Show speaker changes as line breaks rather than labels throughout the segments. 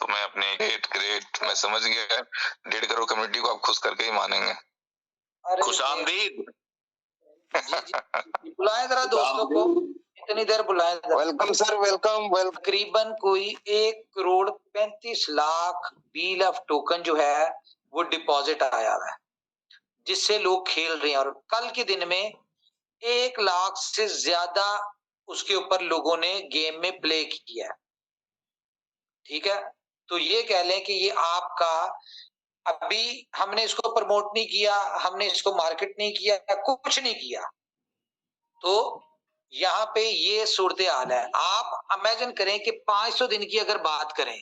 तो मैं अपने ग्रेट मैं समझ गया 1.5 करोड़ कम्युनिटी को आप खुश करके ही मानेंगे। खुशामदीद।
बुलाएं जरा दोस्तों को, इतनी देर बुलाएं।
Welcome sir, welcome.
तकरीबन कोई 1,35,00,000 BLF टोकन जो है वो डिपॉजिट आया है, जिससे लोग खेल रहे हैं। और कल के दिन में 1 लाख से ज्यादा उसके ऊपर लोगों ने गेम में प्ले किया है। ठीक है, तो ये कह लें कि ये आपका, अभी हमने इसको प्रमोट नहीं किया, हमने इसको मार्केट नहीं किया, कुछ नहीं किया, तो यहाँ पे ये सूरत हाल है। आप इमेजिन करें कि 500 दिन की अगर बात करें,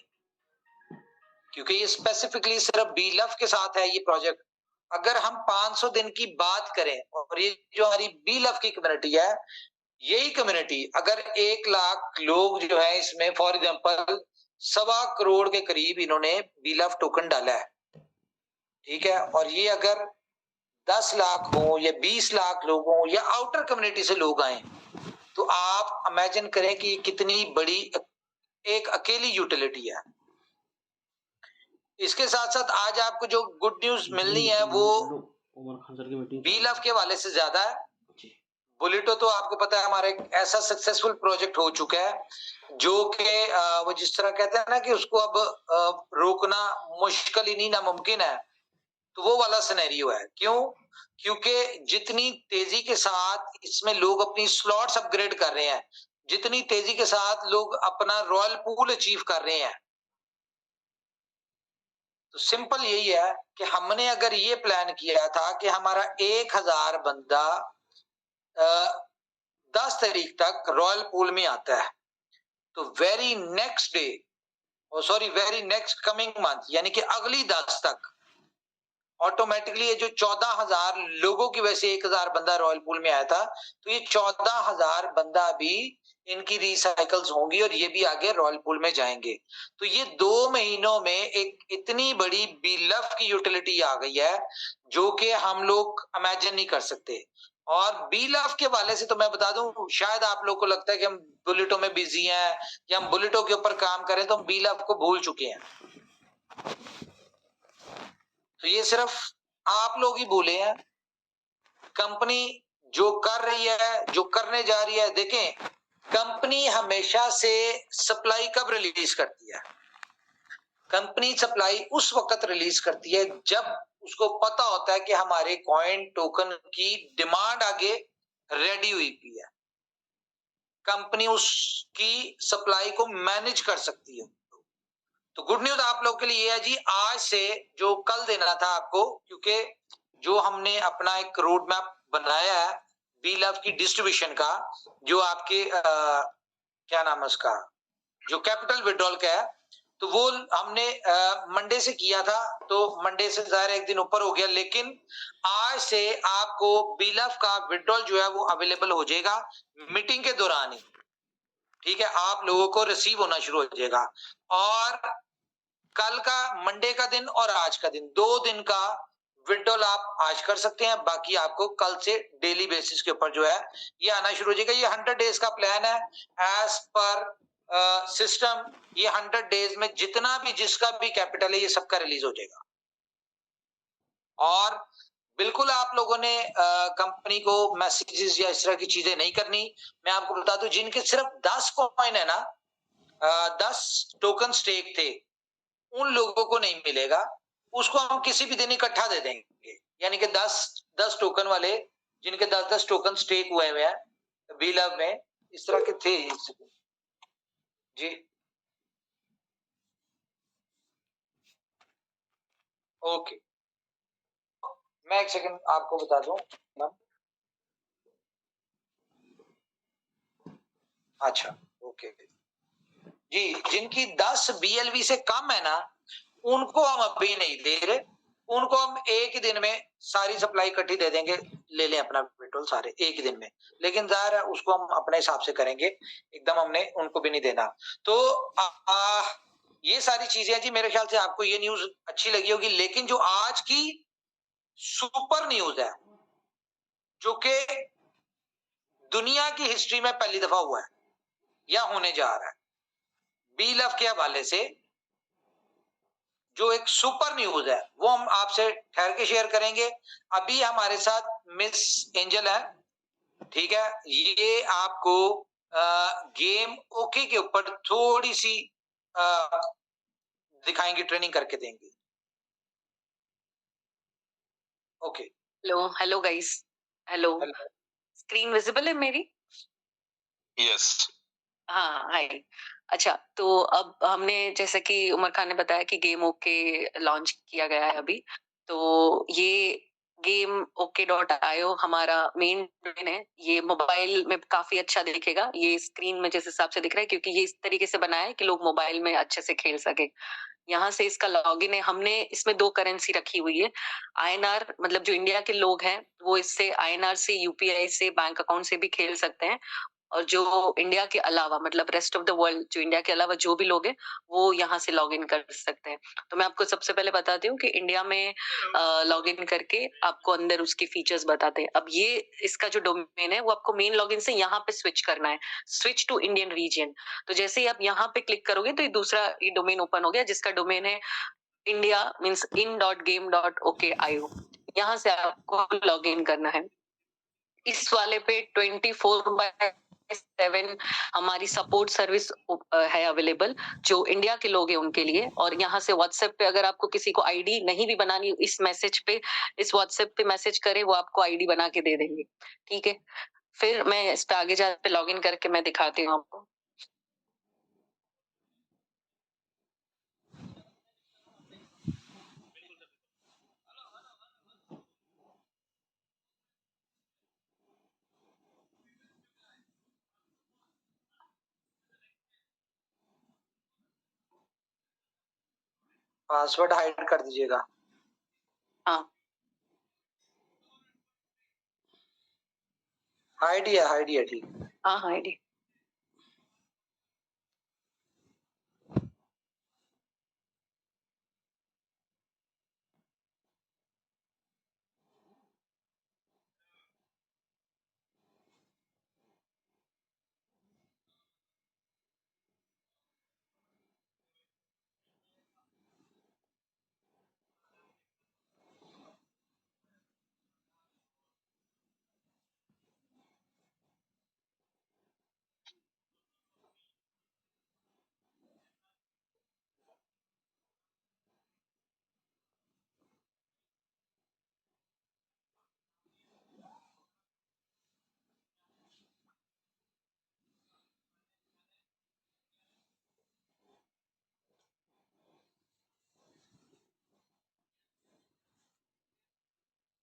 क्योंकि ये स्पेसिफिकली सिर्फ BLF के साथ है ये प्रोजेक्ट, अगर हम 500 दिन की बात करें और ये जो हमारी BLF की कम्युनिटी है, यही कम्युनिटी अगर 1 लाख लोग जो है इसमें फॉर एग्जांपल 1.25 करोड़ के करीब इन्होंने BLF टोकन डाला है, ठीक है, और ये अगर 10 लाख हो या 20 लाख लोग हो या आउटर कम्युनिटी से लोग आए, तो आप इमेजिन करें कि कितनी बड़ी एक अकेली यूटिलिटी है। इसके साथ साथ आज आपको जो गुड न्यूज मिलनी है वो BLF के वाले से ज्यादा है। बुलेटो तो आपको पता है हमारा एक ऐसा सक्सेसफुल प्रोजेक्ट हो चुका है जो कि वो जिस तरह कहते हैं ना कि उसको अब रोकना मुश्किल ही नहीं नामुमकिन है, तो वो वाला सिनेरियो है। क्यों? क्योंकि जितनी तेजी के साथ इसमें लोग अपनी स्लॉट्स अपग्रेड कर रहे हैं, जितनी तेजी के साथ लोग अपना रॉयल पूल अचीव कर रहे हैं, तो सिंपल यही है कि हमने अगर ये प्लान किया था कि हमारा 1000 बंदा 10 तारीख तक रॉयल पूल में आता है, तो very next day very next coming month यानी कि अगली 10 तक ऑटोमेटिकली ये जो 14,000 लोगों की वजह से 1,000 बंदा रॉयल पूल में आया था, तो ये 14,000 बंदा भी इनकी रिसाइकल्स होंगी और ये भी आगे रॉयल पूल में जाएंगे। तो ये 2 महीनों में एक इतनी बड़ी BLF की यूटिलिटी आ गई है जो कि हम लोग इमेजिन नहीं कर सकते। और BLF के वाले से तो मैं बता दूं, शायद आप लोग को लगता है कि हम बुलेटों में बिजी हैं या हम बुलेटों के ऊपर काम करें, तो हम BLF को भूल चुके हैं। तो ये सिर्फ आप लोग ही भूले हैं। कंपनी जो कर रही है, जो करने जा रही है, देखें कंपनी हमेशा से सप्लाई कब रिलीज करती है? कंपनी सप्लाई उस वक्त रिलीज करती है जब उसको पता होता है कि हमारे कॉइन टोकन की डिमांड आगे रेडी हुई भी है। कंपनी उसकी सप्लाई को मैनेज कर सकती है। तो गुड न्यूज आप लोग के लिए है जी, आज से जो कल देना था आपको, क्योंकि जो हमने अपना एक रोड मैप बनाया है BLF की डिस्ट्रीब्यूशन का, जो आपके क्या नाम है उसका, जो कैपिटल विड्रॉल का है, तो वो हमने मंडे से किया था, तो मंडे से ज़ाहिर एक दिन ऊपर हो गया, लेकिन आज से आपको BLF का विड्रॉल जो है वो अवेलेबल हो जाएगा मीटिंग के दौरान ही। ठीक है, आप लोगों को रिसीव होना शुरू हो जाएगा। और कल का मंडे का दिन और आज का दिन, 2 दिन का विड्रॉल आप आज कर सकते हैं, बाकी आपको कल से डेली बेसिस के ऊपर जो है ये आना शुरू हो जाएगा। ये 100 डेज का प्लान है एज पर सिस्टम। ये 100 डेज में जितना भी जिसका भी कैपिटल है ये सबका रिलीज हो जाएगा। और बिल्कुल आप लोगों ने कंपनी को मैसेजेस या इस तरह की चीजें नहीं करनी। मैं आपको बता दूं, जिनके सिर्फ 10 कॉइन है ना, 10 टोकन स्टेक थे, उन लोगों को नहीं मिलेगा। उसको हम किसी भी दिन इकट्ठा दे देंगे, यानी कि 10 टोकन वाले जिनके 10 टोकन स्टेक हुए हैं BLF में, इस तरह के थे जी। ओके, मैं एक सेकंड आपको बता दूं। अच्छा ओके जी, जिनकी 10 BLV से कम है ना, उनको हम अभी नहीं दे रहे, उनको हम एक ही दिन में सारी सप्लाई इकट्ठी दे देंगे, ले लें अपना पेट्रोल सारे एक ही दिन में। लेकिन जाहिर है उसको हम अपने हिसाब से करेंगे, एकदम हमने उनको भी नहीं देना। तो ये सारी चीजें जी, मेरे ख्याल से आपको ये न्यूज अच्छी लगी होगी। लेकिन जो आज की सुपर न्यूज है, जो कि दुनिया की हिस्ट्री में पहली दफा हुआ है या होने जा रहा है, BLF के हवाले से जो एक सुपर न्यूज है वो हम आपसे ठहर के शेयर करेंगे। अभी हमारे साथ मिस एंजल है, ठीक है। ये आपको गेम ओके के ऊपर थोड़ी सी दिखाएंगे, ट्रेनिंग करके देंगे। Okay.
Hello hello guys, hello. Screen visible है मेरी?
यस।
हाँ, हाय। अच्छा, तो अब हमने जैसे कि उमर खान ने बताया कि गेम ओके लॉन्च किया गया है अभी। तो ये गेम oke.io हमारा मेन डोमेन है। ये मोबाइल में काफी अच्छा दिखेगा। ये स्क्रीन में जिस हिसाब से दिख रहा है, क्योंकि ये इस तरीके से बना है कि लोग मोबाइल में अच्छे से खेल सके। यहाँ से इसका लॉगिन है। हमने इसमें 2 करेंसी रखी हुई है। आईएनआर मतलब जो इंडिया के लोग हैं वो इससे आईएनआर से, यूपीआई से, बैंक अकाउंट से भी खेल सकते हैं। और जो इंडिया के अलावा मतलब रेस्ट ऑफ द वर्ल्ड, जो इंडिया के अलावा जो भी लोग हैं वो यहाँ से लॉग इन कर सकते हैं। तो मैं आपको सबसे पहले बताती हूँ कि इंडिया में लॉग इन करके आपको अंदर उसके फीचर्स बताते हैं। अब ये इसका जो डोमेन है वो आपको मेन लॉगिन से यहाँ पे स्विच करना है, स्विच टू इंडियन रीजन। तो जैसे ही आप यहाँ पे क्लिक करोगे तो ये दूसरा ये डोमेन ओपन हो गया, जिसका डोमेन है इंडिया मीन्स in.game.oke.io। यहाँ से आपको लॉग इन करना है। इस वाले पे 24/7 हमारी सपोर्ट सर्विस है अवेलेबल, जो इंडिया के लोग हैं उनके लिए। और यहाँ से व्हाट्सएप पे अगर आपको किसी को आईडी नहीं भी बनानी, इस मैसेज पे, इस व्हाट्सएप पे मैसेज करे, वो आपको आईडी बना के दे देंगे। ठीक है, फिर मैं इस पे आगे जाके लॉग इन करके मैं दिखाती हूँ आपको।
पासवर्ड हाइड कर दीजिएगा।
हाँ,
हाइड है ठीक।
हाँ, आईडी।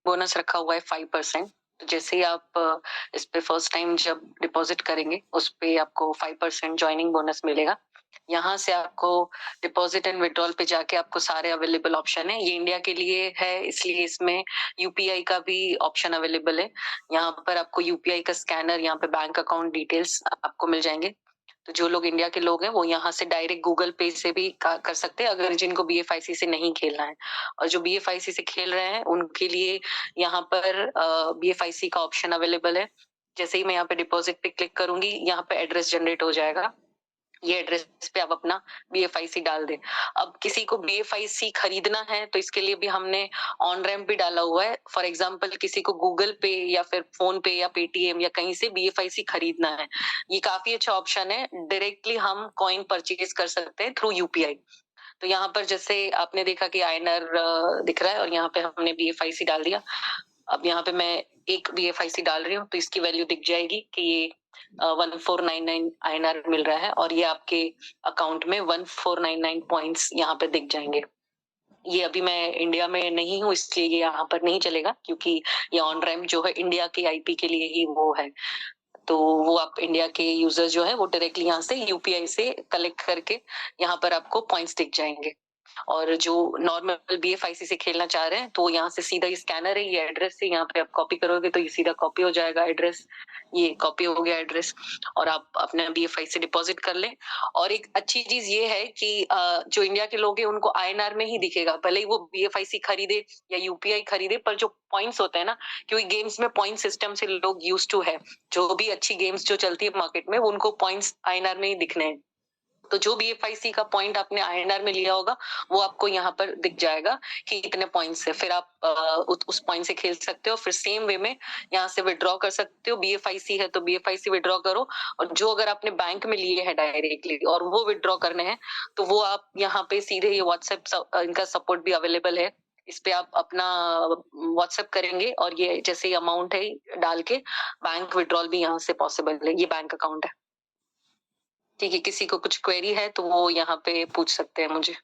बोनस रखा हुआ है 5%। तो जैसे ही आप इस पे फर्स्ट टाइम जब डिपॉजिट करेंगे उस पे आपको 5% ज्वाइनिंग बोनस मिलेगा। यहाँ से आपको डिपॉजिट एंड विड्रॉल पे जाके आपको सारे अवेलेबल ऑप्शन है। ये इंडिया के लिए है, इसलिए इसमें यूपीआई का भी ऑप्शन अवेलेबल है। यहाँ पर आपको यूपीआई का स्कैनर, यहाँ पे बैंक अकाउंट डिटेल्स आपको मिल जाएंगे। तो जो लोग इंडिया के लोग हैं वो यहाँ से डायरेक्ट गूगल पे से भी कर सकते हैं, अगर जिनको बीएफआईसी से नहीं खेलना है। और जो बीएफआईसी से खेल रहे हैं उनके लिए यहाँ पर बीएफआईसी का ऑप्शन अवेलेबल है। जैसे ही मैं यहाँ पे डिपॉजिट पे क्लिक करूंगी, यहाँ पे एड्रेस जनरेट हो जाएगा। ये एड्रेस पे आप अपना बीएफआईसी डाल दें। अब किसी को बीएफआईसी खरीदना है तो इसके लिए भी हमने ऑन रैम्प भी डाला हुआ है। फॉर एग्जांपल किसी को गूगल पे या फिर फोन पे या पेटीएम या कहीं से बीएफआईसी खरीदना है, ये काफी अच्छा ऑप्शन है। डायरेक्टली हम कॉइन परचेज कर सकते हैं थ्रू यूपीआई। तो यहाँ पर जैसे आपने देखा कि आईएनआर दिख रहा है और यहाँ पे हमने बीएफआईसी डाल दिया। अब यहाँ पे मैं एक बीएफआईसी डाल रही हूँ तो इसकी वैल्यू दिख जाएगी कि ये 1499 आईएनआर मिल रहा है और ये आपके अकाउंट में 1499 पॉइंट्स यहाँ पे दिख जाएंगे। ये अभी मैं इंडिया में नहीं हूँ इसलिए ये यहाँ पर नहीं चलेगा, क्योंकि ये ऑन रैम्प जो है इंडिया के आईपी के लिए ही वो है। तो वो आप इंडिया के यूजर जो है वो डायरेक्टली यहाँ से यूपीआई से कलेक्ट करके यहाँ पर आपको पॉइंट्स दिख जाएंगे। और जो नॉर्मल बीएफआईसी से खेलना चाह रहे हैं तो यहाँ से सीधा ये स्कैनर है, ये एड्रेस से यहाँ पे आप कॉपी करोगे तो ये सीधा कॉपी हो जाएगा एड्रेस। ये कॉपी हो गया एड्रेस और आप अपना बीएफआईसी डिपॉजिट कर लें। और एक अच्छी चीज ये है कि जो इंडिया के लोग हैं उनको आईएनआर में ही दिखेगा, भले ही वो बीएफआईसी खरीदे या यूपीआई खरीदे, पर जो पॉइंट्स होते हैं ना, क्योंकि गेम्स में पॉइंट सिस्टम से लोग यूज टू है, जो भी अच्छी गेम्स जो चलती है मार्केट में उनको पॉइंट्स आईएनआर में ही दिखने हैं। तो जो BFIC का पॉइंट आपने INR में लिया होगा वो आपको यहाँ पर दिख जाएगा कि इतने पॉइंट्स है, फिर आप उस पॉइंट से खेल सकते हो, फिर सेम वे में यहाँ से विड्रॉ कर सकते हो। BFIC है तो BFIC विड्रॉ करो, और जो अगर आपने बैंक में लिए हैं डायरेक्टली और वो विड्रॉ करने हैं तो वो आप यहाँ पे सीधे, ये व्हाट्सएप इनका सपोर्ट भी अवेलेबल है, इस पे आप अपना व्हाट्सएप करेंगे और ये जैसे अमाउंट है डाल के बैंक विड्रॉल भी यहाँ से पॉसिबल है। ये बैंक अकाउंट है। ठीक है, किसी को कुछ क्वेरी है तो वो यहाँ पे पूछ सकते हैं मुझे।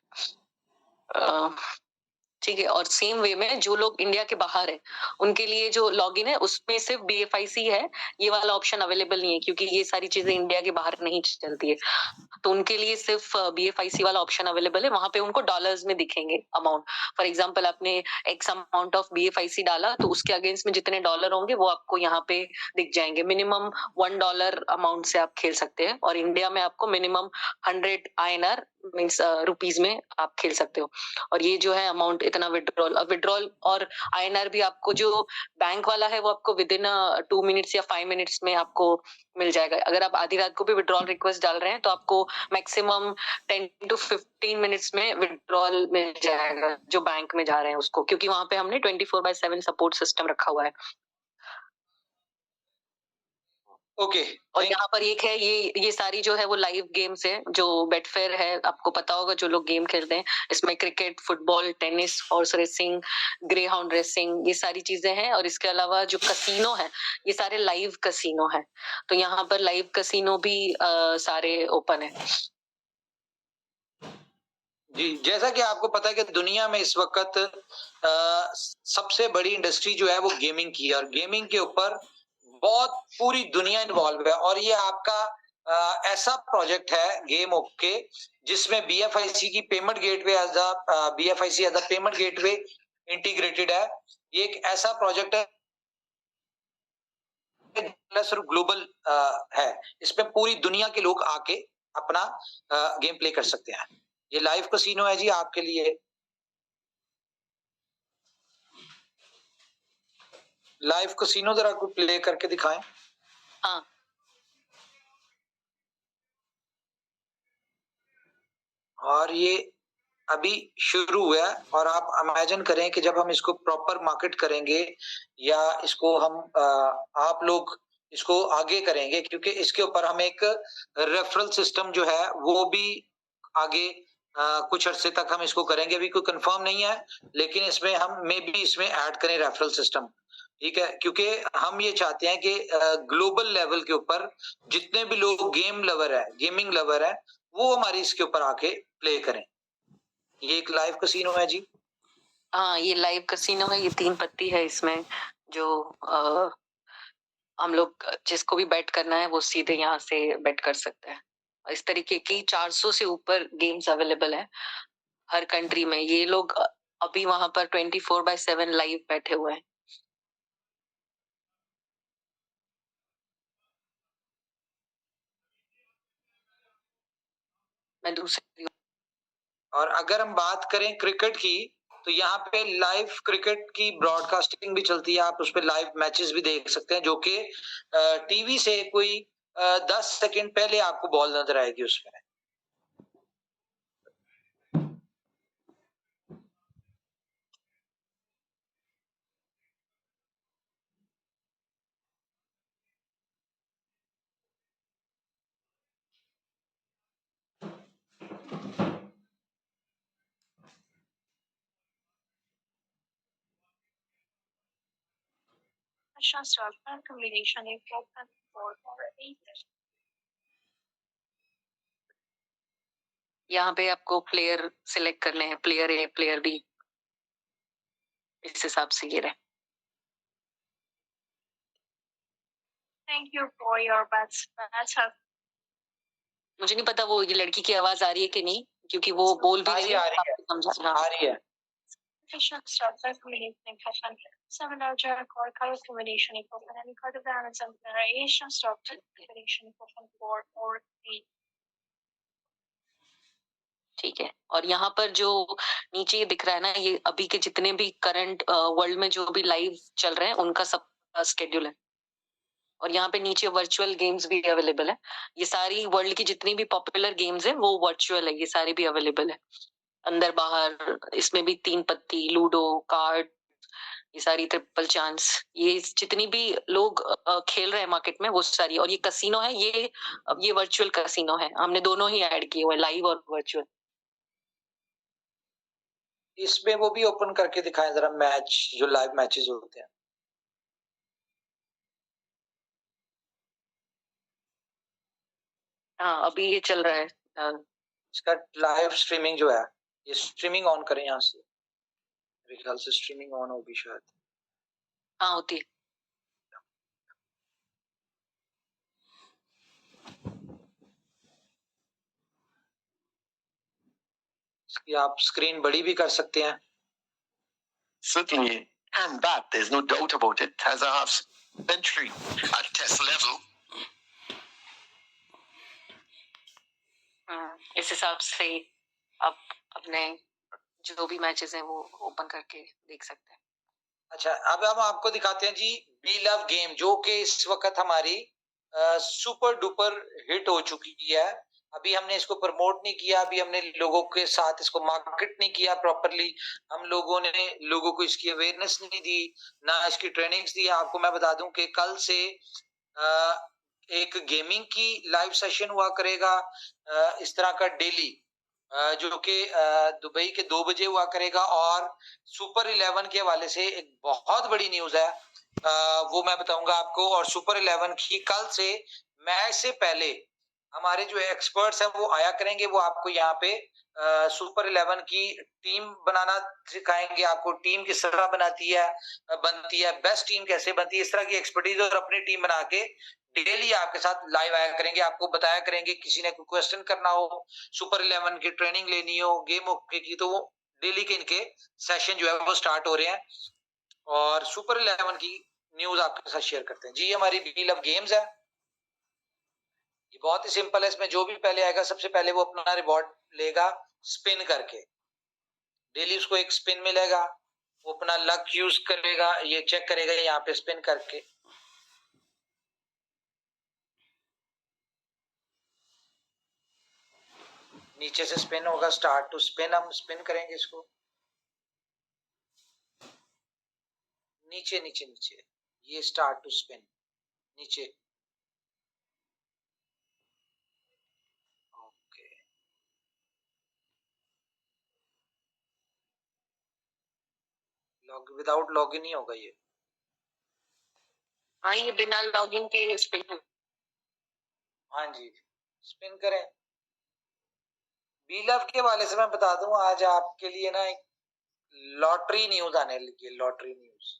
ठीक है, और सेम वे में जो लोग इंडिया के बाहर है उनके लिए जो लॉगिन है उसमें सिर्फ BFIC है, ये वाला ऑप्शन अवेलेबल नहीं है क्योंकि ये सारी चीजें इंडिया के बाहर नहीं चलती है, तो उनके लिए सिर्फ BFIC वाला ऑप्शन अवेलेबल है। वहां पे उनको डॉलर्स में दिखेंगे अमाउंट। फॉर एग्जांपल आपने एक्स अमाउंट ऑफ BFIC डाला तो उसके अगेंस्ट में जितने डॉलर होंगे वो आपको यहाँ पे दिख जाएंगे। मिनिमम $1 अमाउंट से आप खेल सकते हैं, और इंडिया में आपको मिनिमम 100 INR मीन्स रुपीज में आप खेल सकते हो। और ये जो है अमाउंट इतना विड्रॉल और INR भी आपको जो बैंक वाला है वो आपको विद इन 2 मिनट्स या 5 मिनट्स में आपको मिल जाएगा। अगर आप आधी रात को भी विड्रॉल रिक्वेस्ट डाल रहे हैं तो आपको मैक्सिमम 10 to 15 मिनट्स में विड्रॉल मिल जाएगा जो बैंक में जा रहे हैं उसको, क्योंकि वहां पे हमने 24/7 सपोर्ट सिस्टम रखा हुआ है।
ओके,
और यहाँ पर एक है, ये सारी जो है वो लाइव गेम्स है जो बेटफेयर है, आपको पता होगा जो लोग गेम खेलते हैं। इसमें cricket, football, tennis, horse racing, grey hound racing, ये सारी चीजें हैं। और इसके अलावा जो कसिनो है ये सारे लाइव कसिनो है, तो यहाँ पर लाइव कसिनो भी सारे ओपन है।
जी, जैसा कि आपको पता है कि दुनिया में इस वक्त सबसे बड़ी इंडस्ट्री जो है वो गेमिंग की है, और गेमिंग के ऊपर बहुत पूरी दुनिया इन्वॉल्व है। और ये आपका ऐसा प्रोजेक्ट है गेम ओके जिसमें BFIC की payment gateway BFIC as a payment gateway integrated है। ये एक ऐसा प्रोजेक्ट है सिर्फ ग्लोबल है, इसमें पूरी दुनिया के लोग आके अपना गेम प्ले कर सकते हैं। ये लाइव कसिनो है जी आपके लिए। लाइव कसिनो जरा को प्ले करके दिखाएं।
हाँ,
और ये अभी शुरू हुआ है, और आप इमेजिन करें कि जब हम इसको प्रॉपर मार्केट करेंगे या इसको हम आप लोग इसको आगे करेंगे, क्योंकि इसके ऊपर हम एक रेफरल सिस्टम जो है वो भी आगे कुछ अरसे तक हम इसको करेंगे। अभी कोई कंफर्म नहीं है, लेकिन इसमें हम मे भी इसमें ऐड करें रेफरल सिस्टम, ठीक है, क्योंकि हम ये चाहते हैं कि ग्लोबल लेवल के ऊपर जितने भी लोग गेम लवर है, गेमिंग लवर है, वो हमारी इसके ऊपर आके प्ले करें। ये एक लाइव कसिनो है जी।
हाँ, ये लाइव कसिनो है, ये 3 पत्ती है इसमें, जो हम लोग जिसको भी बेट करना है वो सीधे यहाँ से बेट कर सकते हैं। इस तरीके की 400 से ऊपर गेम्स अवेलेबल है हर कंट्री में। ये लोग अभी वहां पर 24/7 लाइव बैठे हुए हैं। मैं दूसरी,
और अगर हम बात करें क्रिकेट की, तो यहाँ पे लाइव क्रिकेट की ब्रॉडकास्टिंग भी चलती है। आप उस पर लाइव मैचेस भी देख सकते हैं, जो कि टीवी से कोई 10 सेकंड पहले आपको बॉल नजर आएगी उसमें।
combination is open for यहाँ पे आपको प्लेयर सिलेक्ट करने हैं, प्लेयर ए, प्लेयर बी, इस हिसाब से ये रहे।
Thank you for your best matchup.
मुझे नहीं पता वो ये लड़की की आवाज आ रही है कि नहीं, क्योंकि वो बोल भी रही है,
आ रही है,
समझा।
आ रही है।
Efficient structure combination fashion. Similar jerk or color combination equivalent and card balance and variation structure combination equivalent 4 or 8.
ठीक है, और यहाँ पर जो नीचे ये दिख रहा है ना, ये अभी के जितने भी करंट वर्ल्ड में जो भी लाइव चल रहे हैं उनका सब स्केड्यूल है। और यहाँ पे नीचे वर्चुअल गेम्स भी अवेलेबल है। ये सारी वर्ल्ड की जितनी भी पॉपुलर गेम्स है वो वर्चुअल है, ये सारी भी अवेलेबल है अंदर बाहर। इसमें भी 3 पत्ती, लूडो, कार्ड, ये सारी ट्रिपल चांस, ये जितनी भी लोग खेल रहे हैं मार्केट में वो सारी। और ये कसिनो है, ये वर्चुअल कसिनो है, हमने दोनों ही ऐड किए हुए, लाइव और वर्चुअल।
इसमें वो भी ओपन करके दिखाएं जरा, मैच जो लाइव मैचेस होते हैं।
हाँ अभी ये चल रहा है।
इसका लाइव स्ट्रीमिंग जो है, ये स्ट्रीमिंग ऑन करें यहाँ से, मेरे ख्याल से स्ट्रीमिंग ऑन होगी शायद।
हाँ होती है।
इसकी आप स्क्रीन बड़ी भी कर सकते हैं।
Certainly, and that there's no doubt about it, has a half century at test level.
इस हिसाब से आप अपने जो भी मैचेस हैं वो ओपन करके देख सकते हैं।
अच्छा, अब हम आपको दिखाते हैं जी बी लव गेम, जो कि इस वक्त हमारी सुपर डुपर हिट हो चुकी है। अभी हमने इसको प्रमोट नहीं किया, अभी हमने लोगों के साथ इसको मार्केट नहीं किया प्रॉपरली, हम लोगों ने लोगों को इसकी अवेयरनेस नहीं दी, ना इसकी ट्रेनिंग्स दी। आपको मैं बता दूं कि कल से एक गेमिंग की लाइव सेशन हुआ करेगा इस तरह का डेली, जो कि दुबई के 2 बजे हुआ करेगा। और सुपर 11 के हवाले से एक बहुत बड़ी न्यूज है, वो मैं बताऊंगा आपको। और सुपर 11 की कल से मैच से पहले हमारे जो एक्सपर्ट्स हैं वो आया करेंगे, वो आपको यहाँ पे सुपर 11 की टीम बनाना सिखाएंगे, आपको टीम किस तरह बनती है, बेस्ट टीम कैसे बनती है, इस तरह की एक्सपर्टीज और अपनी टीम बना के डेली आपके साथ लाइव आया करेंगे, आपको बताया करेंगे। किसी ने कोई क्वेश्चन करना हो, सुपर 11 की ट्रेनिंग लेनी हो, गेम ओके की, तो वो डेली के इनके सेशन जो है वो स्टार्ट हो रहे हैं और सुपर 11 की न्यूज आपके साथ शेयर करते हैं जी। हमारी बी लव गेम्स है, ये बहुत ही सिंपल है। इसमें जो भी पहले आएगा सबसे पहले वो अपना रिवॉर्ड लेगा स्पिन करके, डेली उसको एक स्पिन मिलेगा, वो अपना लक यूज करेगा, ये चेक करेगा यहाँ पे स्पिन करके। नीचे से स्पिन होगा, स्टार्ट टू स्पिन, हम स्पिन करेंगे इसको नीचे नीचे नीचे, ये स्टार्ट टू स्पिन नीचे। ओके, विदाउट लॉगिन ही होगा ये।
हाँ ये बिना लॉगिन के स्पिन।
हाँ जी, स्पिन करें। बी लव के वाले से मैं बता दूं, आज आपके लिए ना एक लॉटरी न्यूज आने लगी है, लॉटरी न्यूज।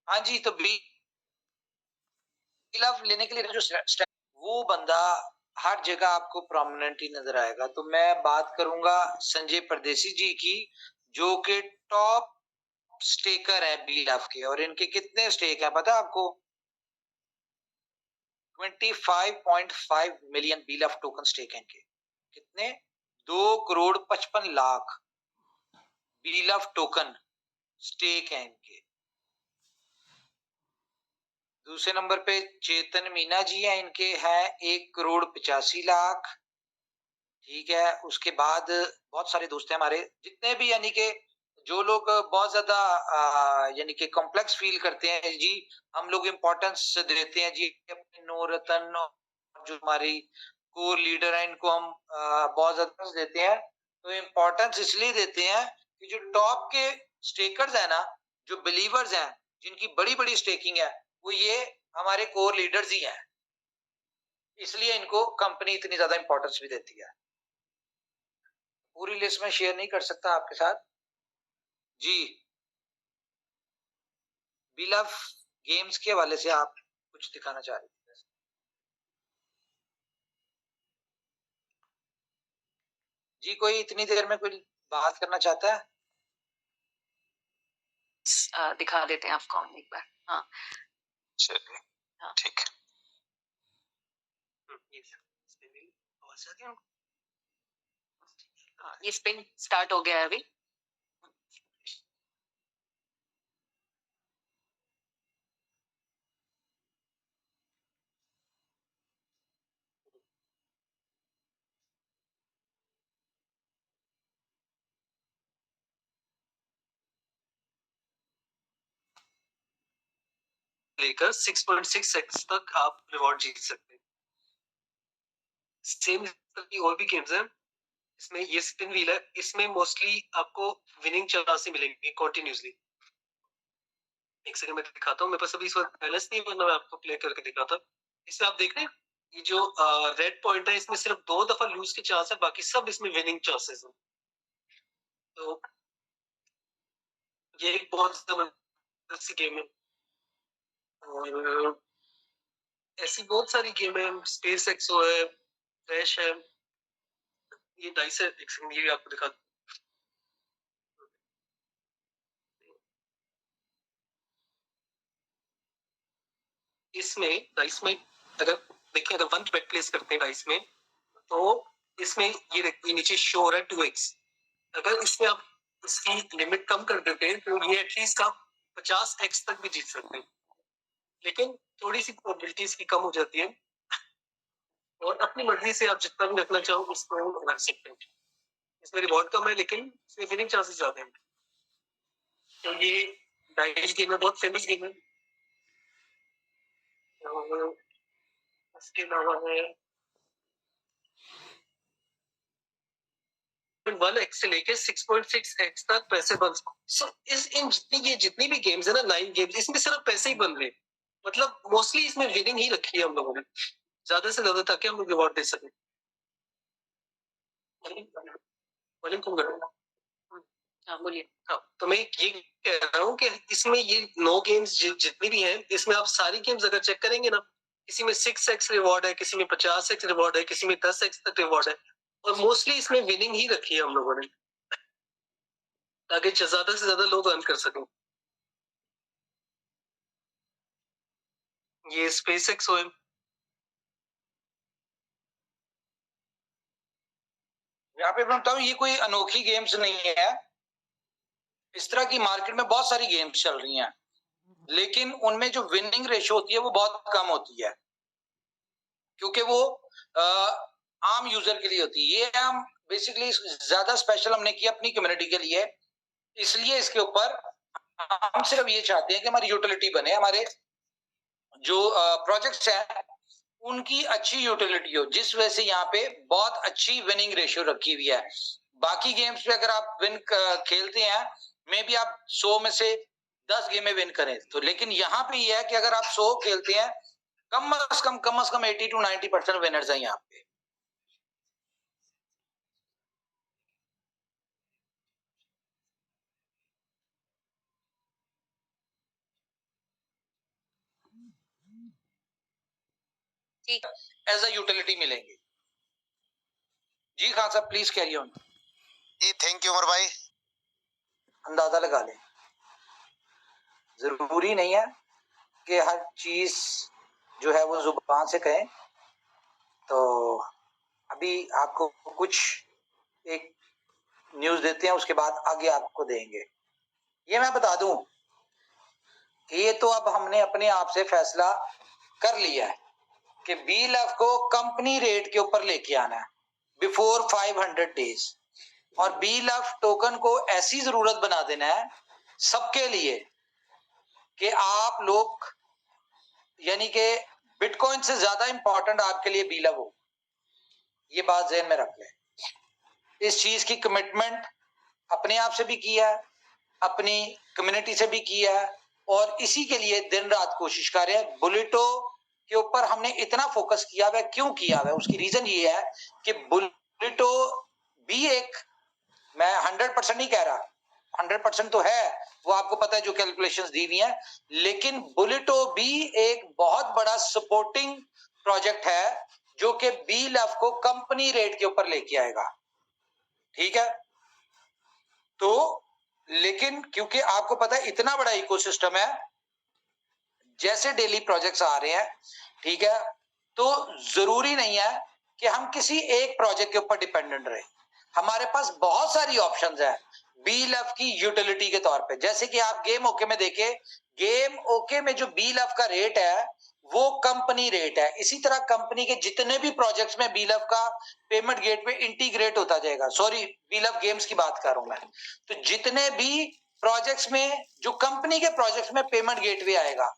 हाँ जी, तो बी लव लेने के लिए जो वो बंदा हर जगह आपको प्रोमिनेंट ही नजर आएगा। तो मैं बात करूंगा संजय परदेसी जी की, जो कि टॉप स्टेकर है बी लव के। और इनके कितने स्टेक है पता है आपको? 25.5 million B love token stake है इनके। कितने? 2,55,00,000 बी लव टोकन स्टेक है इनके। दूसरे नंबर पे चेतन मीना जी है, इनके हैं 1,85,00,000। ठीक है, उसके बाद बहुत सारे दोस्त हैं हमारे, जितने भी यानी कि जो लोग बहुत ज्यादा यानी कि कॉम्प्लेक्स फील करते हैं जी, हम लोग इम्पोर्टेंस देते हैं जी अपने नूरतन, जो हमारी कोर लीडर है, इनको हम बहुत ज्यादा देते हैं। तो इम्पोर्टेंस इसलिए देते हैं कि जो टॉप के स्टेकर्स है ना, जो बिलीवर्स हैं, जिनकी बड़ी बड़ी स्टेकिंग है, वो ये हमारे कोर लीडर्स ही हैं। इसलिए इनको कंपनी इतनी ज्यादा इंपॉर्टेंस भी देती है। पूरी लिस्ट में शेयर नहीं कर सकता आपके साथ जी। बिलव गेम्स के हवाले से आप कुछ दिखाना चाह रहे थे? जी कोई इतनी देर में कोई बात करना चाहता है?
दिखा देते हैं आपको एक बार। हाँ
चलिए
हाँ।
ठीक है।
ये स्पिन स्टार्ट हो गया है अभी।
लेकर 6.6x तक आप रिवॉर्ड जीत सकते हैं। सेम की और भी गेम्स हैं। इसमें ये स्पिन व्हील है, इसमें मोस्टली आपको विनिंग चांसेस मिलेंगे कंटिन्यूअसली। एक सेकंड में दिखाता हूँ, मेरे पास अभी इस वक्त बैलेंस नहीं, वरना मैं आपको प्ले करके दिखाता। इसमें आप देख रहे हैं ये जो रेड पॉइंट है, इसमें सिर्फ 2 दफा लूज के चांस है, बाकी सब इसमें विनिंग चांसेस हैं। तो ये एक बहुत जबरदस्त गेम है। और ऐसी बहुत सारी गेम है, स्पेस एक्सो है, फ्लैश है, ये डाइस है। एक सेकंड ये भी आपको दिखा। इसमें डाइस में अगर देखिए, अगर 1 बेट प्लेस करते हैं डाइस में, तो इसमें ये देखिए नीचे शो हो रहा है 2x। अगर इसमें आप इसकी लिमिट कम कर देते हैं तो ये एटलीस्ट आप 50x तक भी जीत सकते हैं, लेकिन थोड़ी सी प्रोबेबिलिटी इसकी कम हो जाती है। और अपनी मर्जी से आप जितना भी रखना चाहो उसको रख सकते हैं। इसमें रिवॉर्ड कम है लेकिन इसमें विनिंग चांसेस ज्यादा हैं। तो ये डाइस गेम है, बहुत फेमस गेम है। और इसके अलावा है 1x से लेके 6.6x तक पैसे बन। जितनी भी गेम्स है ना, 9 गेम्स, इसमें सिर्फ पैसे ही बन रहे हैं। मतलब मोस्टली इसमें विनिंग ही रखी है हम लोगों ने, ज्यादा से ज्यादा, ताकि हम लोग रिवॉर्ड दे सकें। वॉल्यूम कम करो।
हाँ बोलिए।
हाँ, तो मैं ये कह रहा हूँ कि इसमें ये 9 गेम्स जितनी भी हैं, इसमें आप सारी गेम्स अगर चेक करेंगे ना, किसी में 6x रिवॉर्ड है, किसी में 50x रिवॉर्ड है, किसी में 10x तक रिवॉर्ड है, और मोस्टली इसमें विनिंग ही रखी है हम लोगों ने, ताकि ज्यादा से ज्यादा लोग अर्न कर सकें। ये स्पेस एक्सो है।
यहाँ पे मैं बताऊं, ये कोई अनोखी गेम्स नहीं है। इस तरह की मार्केट में बहुत सारी गेम्स चल रही हैं, लेकिन उनमें जो विनिंग रेशो होती है वो बहुत कम होती है, क्योंकि वो आम यूजर के लिए होती है। ये हम बेसिकली ज्यादा स्पेशल हमने किया अपनी कम्युनिटी के लिए, इसलिए इसके ऊपर हम सिर्फ ये चाहते हैं कि हमारी यूटिलिटी बने, हमारे जो प्रोजेक्ट्स हैं उनकी अच्छी यूटिलिटी हो, जिस वजह से यहाँ पे बहुत अच्छी विनिंग रेशियो रखी हुई है। बाकी गेम्स पे अगर आप विन खेलते हैं, मे बी आप 100 में से 10 गेम में विन करें, तो लेकिन यहाँ पे ये है कि अगर आप 100 खेलते हैं, कम से कम 80 to 90% विनर्स हैं यहाँ पे।
ठीक,
एज अ यूटिलिटी मिलेंगे। जी खान साहब प्लीज कैरी ऑन।
जी थैंक यू उमर भाई।
अंदाजा लगा लें, जरूरी नहीं है कि हर चीज जो है वो जुबान से कहें। तो अभी आपको कुछ एक न्यूज देते हैं, उसके बाद आगे आपको देंगे। ये मैं बता दूं कि ये तो अब हमने अपने आप से फैसला कर लिया है कि BLF को कंपनी रेट के ऊपर लेके आना है बिफोर 500 डेज, और BLF टोकन को ऐसी जरूरत बना देना है सबके लिए कि आप लोग, यानी कि बिटकॉइन से ज्यादा इंपॉर्टेंट आपके लिए BLF हो। ये बात ज़हन में रख लें। इस चीज की कमिटमेंट अपने आप से भी किया है, अपनी कम्युनिटी से भी किया है, और इसी के लिए दिन रात कोशिश कर रहे हैं। बुलेटो के ऊपर हमने इतना फोकस किया हुआ है, क्यों किया हुआ है? उसकी रीजन ये है कि बुलेटो भी एक, मैं 100% नहीं कह रहा, 100% तो है, वो आपको पता है जो कैलकुलेशंस दी हुई है, लेकिन बुलेटो भी एक बहुत बड़ा सपोर्टिंग प्रोजेक्ट है जो कि BLF को कंपनी रेट के ऊपर लेके आएगा। ठीक है, तो लेकिन क्योंकि आपको पता है इतना बड़ा इकोसिस्टम है, जैसे डेली प्रोजेक्ट्स आ रहे हैं, ठीक है, तो जरूरी नहीं है कि हम किसी एक प्रोजेक्ट के ऊपर डिपेंडेंट रहे। हमारे पास बहुत सारी ऑप्शंस है BLF की यूटिलिटी के तौर पे। जैसे कि आप गेम ओके में देखें, गेम ओके में जो BLF का रेट है वो कंपनी रेट है। इसी तरह कंपनी के जितने भी प्रोजेक्ट्स में BLF का पेमेंट गेटवे इंटीग्रेट होता जाएगा। सॉरी, BLF गेम्स की बात कर रहा हूं मैं। तो जितने भी प्रोजेक्ट्स में, जो कंपनी के प्रोजेक्ट्स में पेमेंट गेटवे आएगा,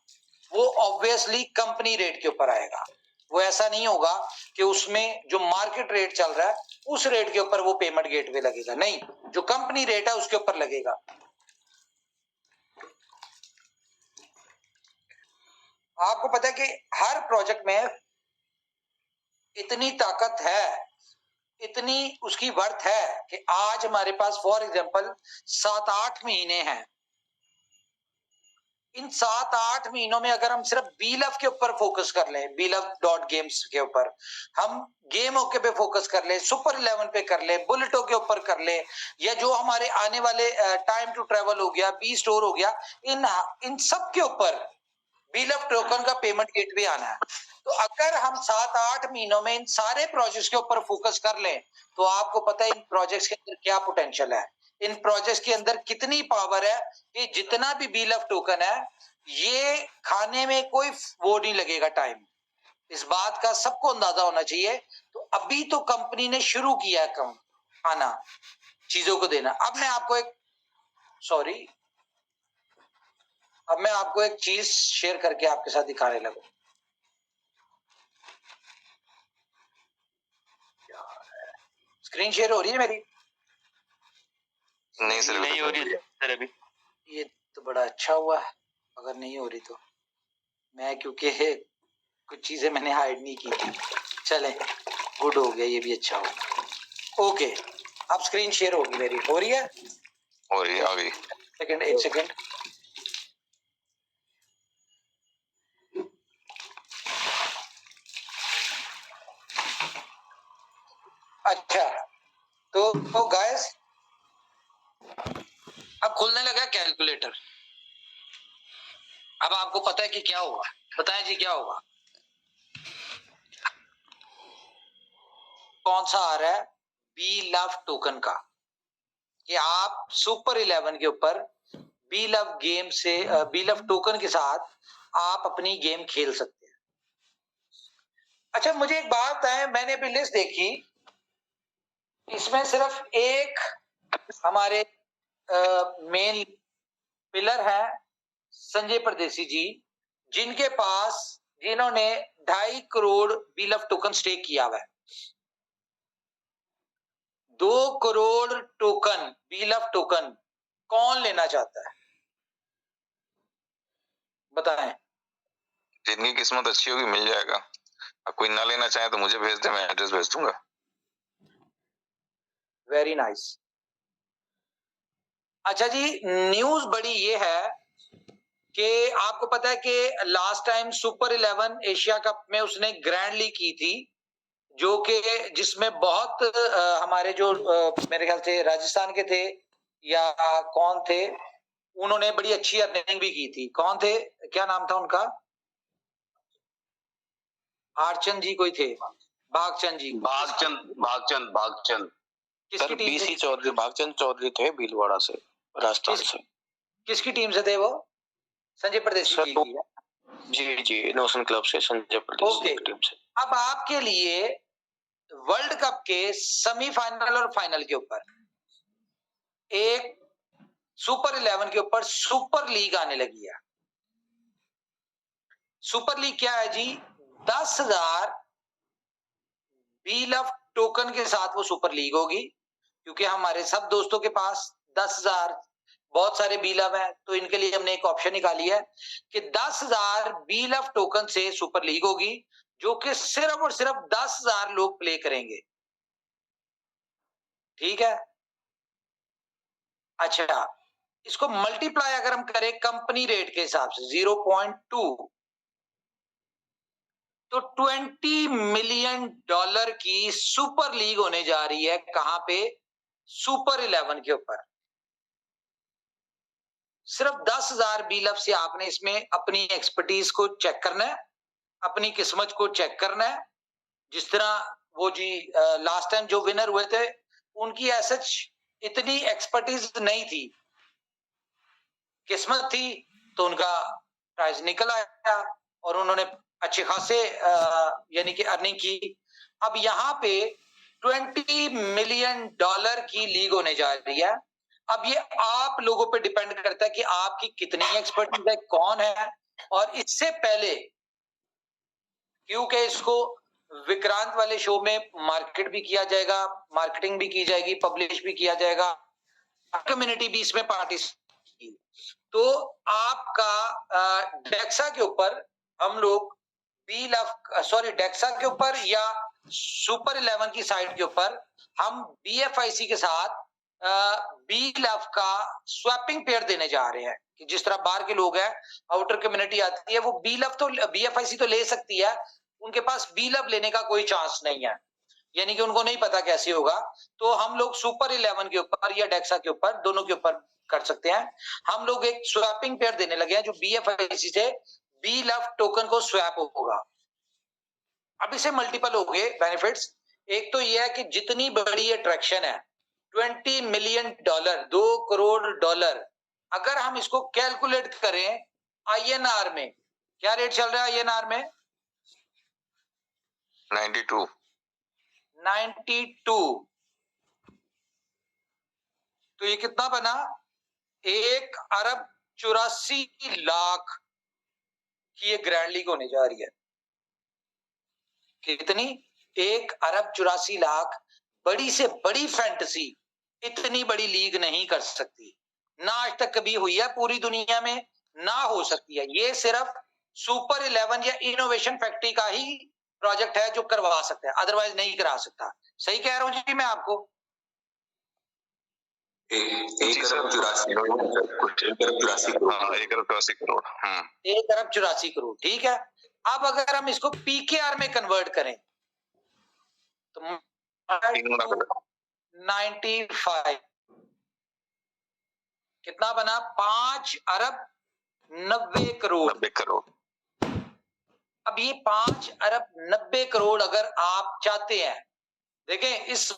वो ऑब्वियसली कंपनी रेट के ऊपर आएगा। वो ऐसा नहीं होगा कि उसमें जो मार्केट रेट चल रहा है उस रेट के ऊपर वो पेमेंट गेटवे लगेगा, नहीं, जो कंपनी रेट है उसके ऊपर लगेगा। आपको पता है कि हर प्रोजेक्ट में इतनी ताकत है, इतनी उसकी वर्थ है कि आज हमारे पास फॉर एग्जांपल 7-8 महीने हैं। इन 7-8 महीनों में अगर हम सिर्फ BLF के ऊपर फोकस कर लें, BLF.games के ऊपर, हम गेम ओके पे फोकस कर ले, सुपर 11 पे कर ले, बुलेटो के ऊपर कर ले, या जो हमारे आने वाले टाइम टू ट्रेवल हो गया, बी स्टोर हो गया, इन सब के ऊपर BLF टोकन का पेमेंट गेटवे आना है। तो अगर हम 7-8 महीनों में इन सारे प्रोजेक्ट्स के ऊपर फोकस कर लें, तो आपको पता है इन प्रोजेक्ट्स के अंदर क्या पोटेंशियल है, इन प्रोजेक्ट्स के अंदर कितनी पावर है कि जितना भी BLF टोकन है ये खाने में कोई वो नहीं लगेगा टाइम। इस बात का सबको अंदाजा होना चाहिए। तो अभी तो कंपनी ने शुरू किया है कम आना, चीजों को देना। अब मैं आपको एक चीज शेयर करके आपके साथ दिखाने लगूं। स्क्रीन शेयर हो रही है मेरी?
नहीं सर,
नहीं हो रही है सर अभी।
ये तो बड़ा अच्छा हुआ है अगर नहीं हो रही तो, मैं क्योंकि कुछ चीजें मैंने हाइड नहीं की थी। चले, गुड हो गया, ये भी अच्छा हो। ओके, अब स्क्रीन शेयर होगी मेरी, हो रही है?
हो रही है अभी।
सेकंड, एक सेकंड। अच्छा, तो गाइस अब खुलने लगा कैलकुलेटर। अब आपको पता है कि क्या होगा, बताएं जी क्या होगा। कौन सा आ रहा है? BLF टोकन का, कि आप सुपर 11 के ऊपर BLF गेम से, BLF टोकन के साथ आप अपनी गेम खेल सकते हैं। अच्छा, मुझे एक बात बताएं, मैंने अभी लिस्ट देखी, इसमें सिर्फ एक हमारे मेन पिलर है संजय परदेसी जी, जिन्होंने 2.5 करोड़ BLF टोकन स्टेक किया हुआ है। 2 करोड़ टोकन BLF टोकन कौन लेना चाहता है, बताएं?
जिनकी किस्मत अच्छी होगी मिल जाएगा। अब कोई ना लेना चाहे तो मुझे भेज दे, मैं एड्रेस भेज दूंगा।
Very nice. अच्छा जी, न्यूज बड़ी ये है कि आपको पता है कि last time super 11 Asia cup में उसने ग्रैंड लीग की थी, जो कि जिसमें बहुत हमारे जो मेरे ख्याल से राजस्थान के थे या कौन थे, उन्होंने बड़ी अच्छी अर्निंग भी की थी। कौन थे, क्या नाम था उनका? आरचंद जी कोई थे, भागचंद जी,
भागचंद
किसकी टीम से?
चौधरी, भागचंद चौधरी थे भीलवाड़ा से, राजस्थान से।
किसकी टीम से थे वो? संजय परदेसी जी की?
जी इनोवेशन क्लब से, संजय परदेसी की टीम से।
अब आपके लिए वर्ल्ड कप के सेमीफाइनल और फाइनल के ऊपर एक सुपर 11 के ऊपर सुपर लीग आने लगी है। सुपर लीग क्या है जी? 10,000 BLF टोकन के साथ वो सुपर लीग होगी, क्योंकि हमारे सब दोस्तों के पास 10,000 बहुत सारे बी लव है, तो इनके लिए हमने एक ऑप्शन निकाली है कि 10,000 बी लव टोकन से सुपर लीग होगी, जो कि सिर्फ और सिर्फ 10,000 लोग प्ले करेंगे। ठीक है, अच्छा, इसको मल्टीप्लाई अगर हम करें कंपनी रेट के हिसाब से 0.2, तो $20 मिलियन की सुपर लीग होने जा रही है। कहां पे? सुपर 11 के ऊपर। सिर्फ 10,000 बी लव से आपने इसमें अपनी एक्सपर्टीज को चेक करना है, अपनी किस्मत को चेक करना है। जिस तरह वो जी लास्ट टाइम जो विनर हुए थे, उनकी ऐसा इतनी एक्सपर्टीज नहीं थी, किस्मत थी, तो उनका प्राइज निकल आया और उन्होंने अच्छे खासे यानी कि अर्निंग की। अब यहाँ पे $20 मिलियन की लीग होने जा रही है। अब ये आप लोगों पे डिपेंड करता है कि आपकी कितनी एक्सपर्टीज है, कौन है। और इससे पहले, क्योंकि इसको विक्रांत वाले शो में मार्केट भी किया जाएगा, मार्केटिंग भी की जाएगी, पब्लिश भी किया जाएगा, कम्युनिटी भी इसमें पार्टिसिपेट, तो आपका डेक्सा के ऊपर हम लोग डेक्सा के ऊपर या सुपर 11 की साइट के ऊपर हम BFIC के साथ बी लव का स्वैपिंग पेयर देने जा रहे हैं कि जिस तरह बाहर के लोग हैं, आउटर कम्युनिटी आती है, वो बी लव तो BFIC तो ले सकती है, उनके पास बी लव लेने का कोई चांस नहीं है, यानी कि उनको नहीं पता कैसे होगा। तो हम लोग सुपर 11 के ऊपर या डेक्सा के ऊपर, दोनों के ऊपर कर सकते हैं। हम लोग एक स्वैपिंग पेयर देने लगे हैं जो BFIC से बी लव टोकन को स्वैप होगा। अब इसे मल्टीपल हो गए बेनिफिट्स। एक तो यह है कि जितनी बड़ी अट्रैक्शन है, $20 मिलियन, $2 करोड़, अगर हम इसको कैलकुलेट करें INR में, क्या रेट चल रहा है INR में?
92।
तो ये कितना बना? 1,84,00,000 की ये ग्रैंड लीग होने जा रही है। कितनी? 1,84,00,000। बड़ी से बड़ी फैंटेसी इतनी बड़ी लीग नहीं कर सकती, ना आज तक कभी हुई है पूरी दुनिया में, ना हो सकती है। ये सिर्फ सुपर 11 या इनोवेशन फैक्ट्री का ही प्रोजेक्ट है जो करवा सकता है, अदरवाइज नहीं करा सकता। सही कह रहा हूं जी मैं आपको?
1,84 करोड़।
ठीक है। अब अगर हम इसको PKR में कन्वर्ट करें तो 95 कितना बना? 5,90,00,000,000। अब ये 5,90,00,000,000 अगर आप चाहते हैं, देखें, इस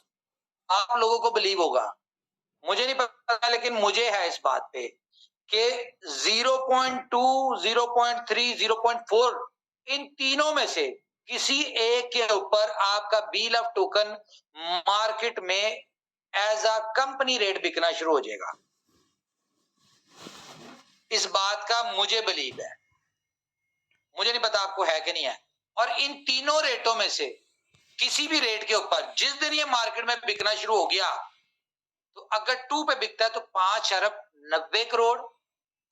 आप लोगों को बिलीव होगा, मुझे नहीं पता, लेकिन मुझे है इस बात पे कि 0.2, 0.3, 0.4 इन तीनों में से किसी एक के ऊपर आपका बी लव टोकन मार्केट में एज अ कंपनी रेट बिकना शुरू हो जाएगा। इस बात का मुझे बिलीव है, मुझे नहीं पता आपको है कि नहीं है। और इन तीनों रेटों में से किसी भी रेट के ऊपर जिस दिन ये मार्केट में बिकना शुरू हो गया, तो अगर 2 पे बिकता है तो 5,90,00,000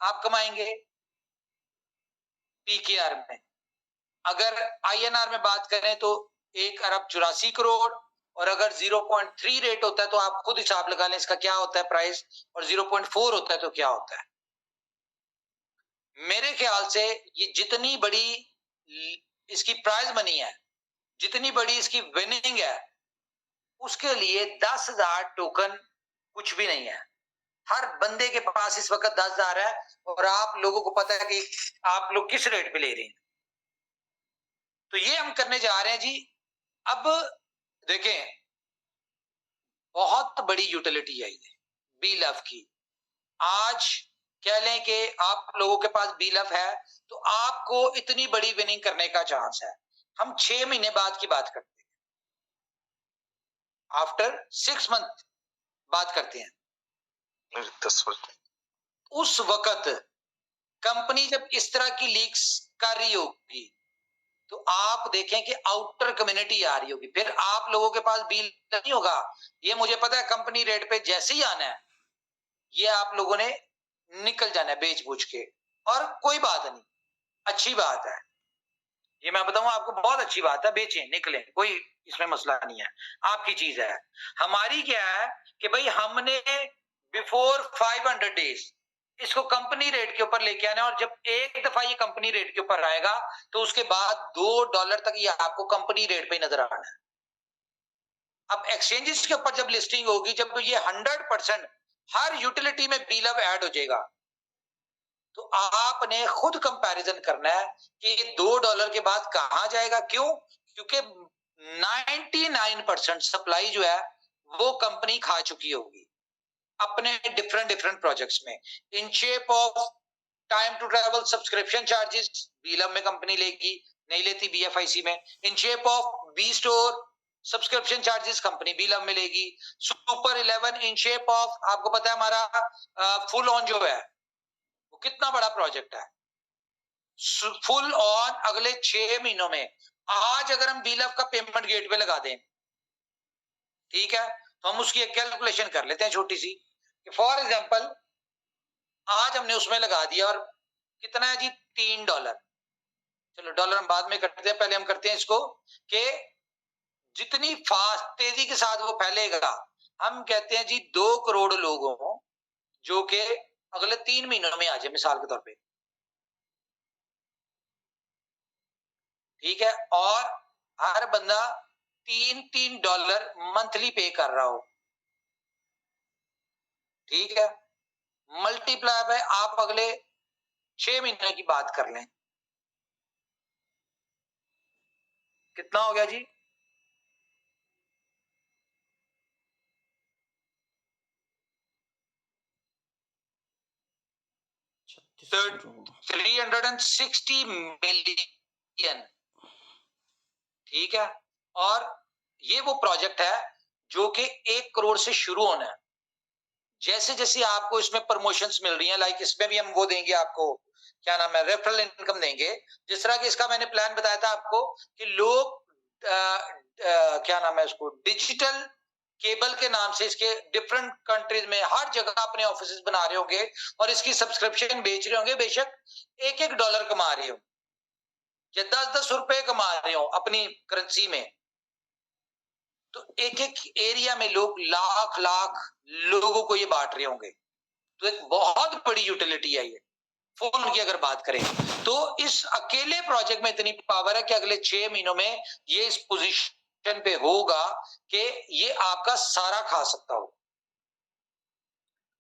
आप कमाएंगे PKR में। अगर INR में बात करें तो 1,84,00,000,000, और अगर 0.3 रेट होता है तो आप खुद हिसाब लगा लें इसका क्या होता है प्राइस, और 0.4 होता है तो क्या होता है। मेरे ख्याल से ये जितनी बड़ी इसकी प्राइज मनी है, जितनी बड़ी इसकी विनिंग है, उसके लिए 10,000 टोकन कुछ भी नहीं है। हर बंदे के पास इस वक्त 10,000 है, और आप लोगों को पता है कि आप लोग किस रेट पे ले रहे हैं। तो ये हम करने जा रहे हैं जी। अब देखें, बहुत बड़ी यूटिलिटी है ये बी लव की। आज कह लें कि आप लोगों के पास बी लव है तो आपको इतनी बड़ी विनिंग करने का चांस है। हम 6 महीने बाद की बात करते हैं, आफ्टर 6 मंथ बात करते हैं।
10 वर्ष।
उस वक्त कंपनी जब इस तरह की लीक्स कर रही होगी तो आप देखें कि आउटर कम्युनिटी आ रही होगी, फिर आप लोगों के पास बिल नहीं होगा। ये मुझे पता है कंपनी रेट पे जैसे ही आना है, ये आप लोगों ने निकल जाना है बेच बूझ के, और कोई बात नहीं, अच्छी बात है। ये मैं बताऊं आपको, बहुत अच्छी बात है, बेचें निकलें, कोई इसमें मसला नहीं है, आपकी चीज है। हमारी क्या है कि भाई हमने बिफोर 500 डेज इसको कंपनी रेट के ऊपर लेके आना है, और जब एक दफा ये कंपनी रेट के ऊपर आएगा तो उसके बाद $2 तक ये आपको कंपनी रेट पे नजर आना है। अब एक्सचेंजेस के ऊपर जब लिस्टिंग होगी, जब ये 100% हर यूटिलिटी में बीलअप ऐड हो जाएगा, तो आपने खुद कंपैरिजन करना है कि $2 के बाद कहां जाएगा। क्यों? क्योंकि 99% सप्लाई जो है वो कंपनी खा चुकी होगी अपने डिफरेंट प्रोजेक्ट्स में, in shape of time to travel subscription charges बीलअप में कंपनी लेगी, नहीं लेती बीएफआईसी में। In shape of B store subscription charges company बीलअप में लेगी। सुपर 11 इन शेप ऑफ, आपको पता है हमारा फुल ऑन जो है वो कितना बड़ा प्रोजेक्ट है, फुल ऑन अगले 6 महीनों में। आज अगर हम बीलअप का पेमेंट गेट पे लगा दें, ठीक है, तो हम उसकी एक कैलकुलेशन कर लेते हैं छोटी सी, फॉर एग्जांपल आज हमने उसमें लगा दिया, और कितना है जी, $3। चलो डॉलर हम बाद में करते हैं, पहले हम करते हैं इसको कि जितनी फास्ट तेजी के साथ वो फैलेगा, हम कहते हैं जी 2 करोड़ लोगों जो कि अगले 3 महीनों में आ जाए मिसाल के तौर पे, ठीक है, और हर बंदा $3 मंथली पे कर रहा हो, ठीक है, मल्टीप्लाई बाय आप अगले 6 महीने की बात कर लें, कितना हो गया जी, तो 360 मिलियन, ठीक है। और ये वो प्रोजेक्ट है जो कि 1 करोड़ से शुरू होना है। जैसे जैसे आपको इसमें प्रमोशंस मिल रही हैं, लाइक इसमें भी हम वो देंगे आपको, क्या नाम है, रेफरल इनकम देंगे। जिस तरह कि इसका मैंने प्लान बताया था आपको कि लोग क्या नाम है उसको, डिजिटल केबल के नाम से इसके डिफरेंट कंट्रीज में हर जगह अपने ऑफिस बना रहे होंगे और इसकी सब्सक्रिप्शन बेच रहे होंगे, बेशक $1 कमा रहे हो या 10 रुपए कमा रहे हो अपनी करेंसी में, तो एक एरिया में लोग लाख लोगों को ये बांट रहे होंगे, तो एक बहुत बड़ी यूटिलिटी है ये। फुल की अगर बात करें तो इस अकेले प्रोजेक्ट में इतनी पावर है कि अगले 6 महीनों में ये इस पोजीशन पे होगा कि ये आपका सारा खा सकता हो।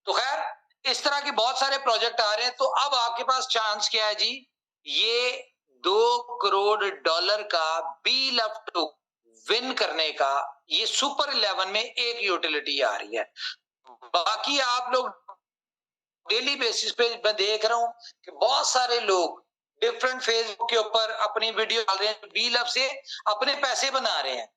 तो खैर इस तरह के बहुत सारे प्रोजेक्ट आ रहे हैं, तो अब आपके पास चांस क्या है जी, ये $2 करोड़ का बीलअप टू विन करने का, ये सुपर 11 में एक यूटिलिटी आ रही है। बाकी आप लोग डेली बेसिस पे मैं देख रहा हूं कि बहुत सारे लोग डिफरेंट फेसबुक के ऊपर अपनी वीडियो डाल रहे हैं, बीलअप से अपने पैसे बना रहे हैं।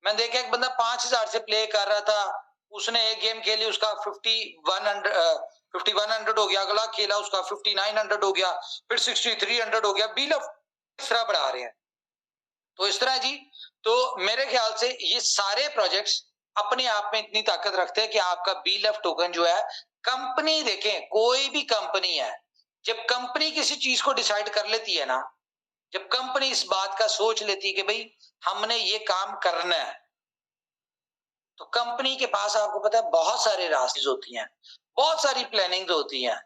मैं देखा एक बंदा 5000 से प्ले कर रहा था, उसने एक गेम खेली, उसका 5100 हो गया, अगला खेला उसका 5900 हो गया, फिर 6300 हो गया, बीलअप इस तरह बढ़ा रहे हैं। तो इस तरह जी, तो मेरे ख्याल से ये सारे प्रोजेक्ट्स अपने आप में इतनी ताकत रखते हैं कि आपका बीलअप टोकन जो है, कंपनी देखें कोई भी कंपनी है, जब कंपनी किसी चीज को डिसाइड कर लेती है ना, जब कंपनी इस बात का सोच लेती है कि भाई हमने ये काम करना है, तो कंपनी के पास आपको पता है बहुत सारे रास्ते होती हैं, बहुत सारी प्लानिंग होती हैं,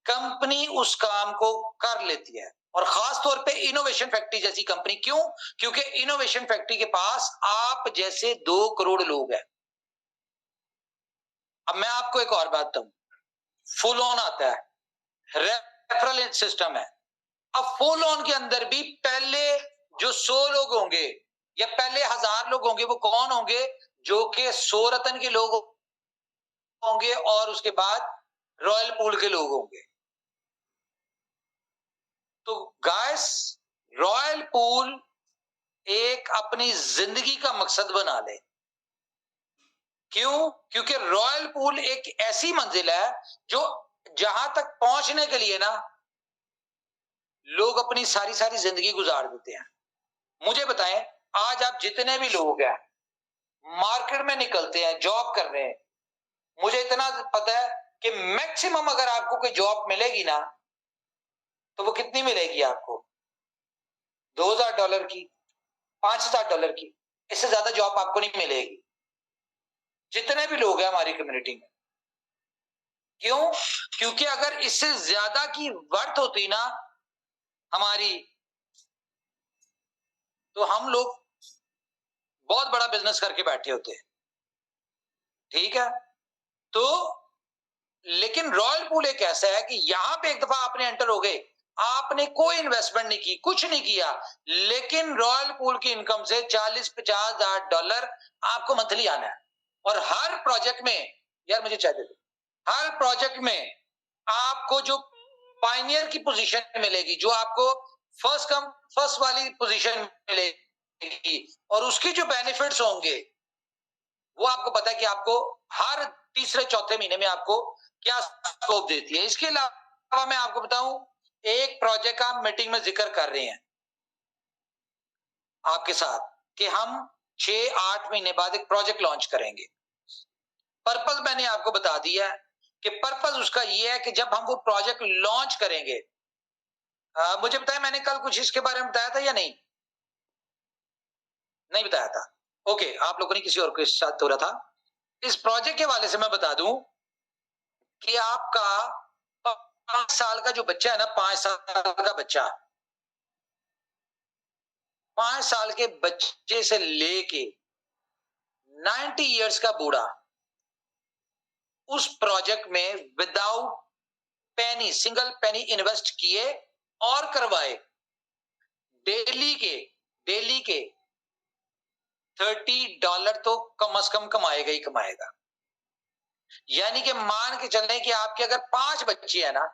कंपनी उस काम को कर लेती है। और खास तौर पे इनोवेशन फैक्ट्री जैसी कंपनी, क्यों? क्योंकि इनोवेशन फैक्ट्री के पास आप जैसे 2 करोड़ लोग हैं। अब मैं आपको एक और बात बताऊं, फुल ऑन आता है, रेफरल सिस्टम है। अब फुल ऑन के अंदर भी पहले जो 100 लोग होंगे या पहले 1000 लोग होंगे, वो कौन होंगे? जो कि 100 रतन के लोग होंगे और उसके बाद रॉयल पूल के लोग होंगे। तो गाइस, रॉयल पूल एक अपनी जिंदगी का मकसद बना ले। क्यों? क्योंकि रॉयल पूल एक ऐसी मंजिल है जो जहां तक पहुंचने के लिए ना लोग अपनी सारी जिंदगी गुजार देते हैं। मुझे बताएं, आज आप जितने भी लोग हैं मार्केट में निकलते हैं, जॉब कर रहे हैं, मुझे इतना पता है कि मैक्सिमम अगर आपको कोई जॉब मिलेगी ना, तो वो कितनी मिलेगी आपको? $2000 की, $5000 की, इससे ज्यादा जॉब आपको नहीं मिलेगी, जितने भी लोग हैं हमारी कम्युनिटी में। क्यों? क्योंकि अगर इससे ज्यादा की वर्थ होती ना हमारी, तो हम लोग बहुत बड़ा बिजनेस करके बैठे होते हैं। ठीक है, तो लेकिन रॉयल पूल एक ऐसा है कि यहां पे एक दफा आपने एंटर हो गए, आपने कोई इन्वेस्टमेंट नहीं की, कुछ नहीं किया, लेकिन रॉयल पूल की इनकम से 40-50 हजार डॉलर आपको मंथली आना है। और हर प्रोजेक्ट में, यार मुझे चाय दे दो, हर प्रोजेक्ट में आपको जो पायनियर की पोजीशन मिलेगी, जो आपको फर्स्ट वाली पोजीशन मिलेगी, और उसकी जो बेनिफिट्स होंगे वो आपको पता है कि आपको हर तीसरे चौथे महीने में आपको क्या स्कोप देती है। इसके अलावा मैं आपको बताऊं, एक प्रोजेक्ट का मीटिंग में जिक्र कर रहे हैं आपके साथ कि हम 6-8 महीने बाद एक प्रोजेक्ट लॉन्च करेंगे। पर्पस मैंने आपको बता दिया है कि पर्पस उसका ये है कि जब हम वो प्रोजेक्ट लॉन्च करेंगे, मुझे बताया, मैंने कल कुछ इसके बारे में बताया था या नहीं? नहीं बताया था। ओके, आप लोगों ने किसी और के साथ हो रहा था। इस प्रोजेक्ट के हवाले से मैं बता दूं कि आपका 5 साल का जो बच्चा है ना, 5 साल का बच्चा, 5 साल के बच्चे से लेके 90 इयर्स का बूढ़ा उस प्रोजेक्ट में विदाउट सिंगल पेनी इन्वेस्ट किए और करवाए, डेली के $30 तो कम से कम कमाएगा ही कमाएगा। यानी कि मान के चलने कि आपके अगर 5 बच्चे हैं ना,